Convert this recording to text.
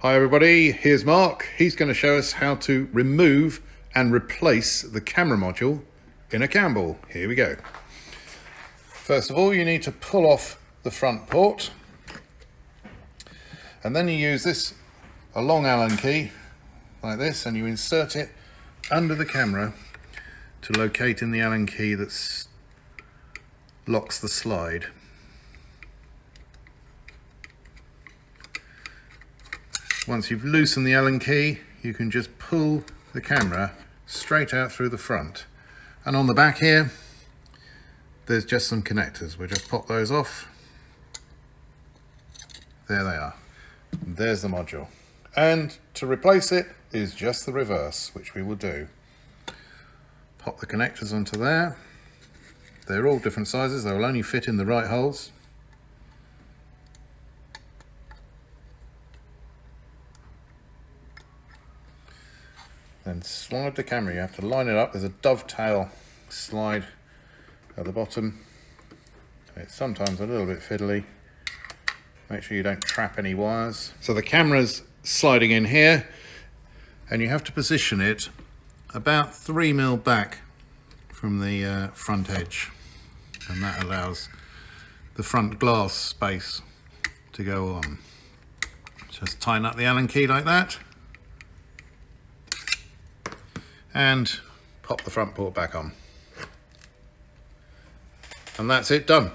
Hi everybody, here's Mark. He's going to show us how to remove and replace the camera module in a Camball. Here we go. First of all, you need to pull off the front port, and then you use this, a long Allen key like this, and you insert it under the camera to locate in the Allen key that locks the slide. Once you've loosened the Allen key, you can just pull the camera straight out through the front. And on the back here, there's just some connectors. We'll just pop those off. There they are. And there's the module. And to replace it is just the reverse, which we will do. Pop the connectors onto there. They're all different sizes. They will only fit in the right holes. Then slide the camera. You have to line it up. There's a dovetail slide at the bottom. It's sometimes a little bit fiddly. Make sure you don't trap any wires. So the camera's sliding in here, and you have to position it about 3 mil back from the front edge, and that allows the front glass space to go on. Just tighten up the Allen key like that, and pop the front port back on. And that's it done.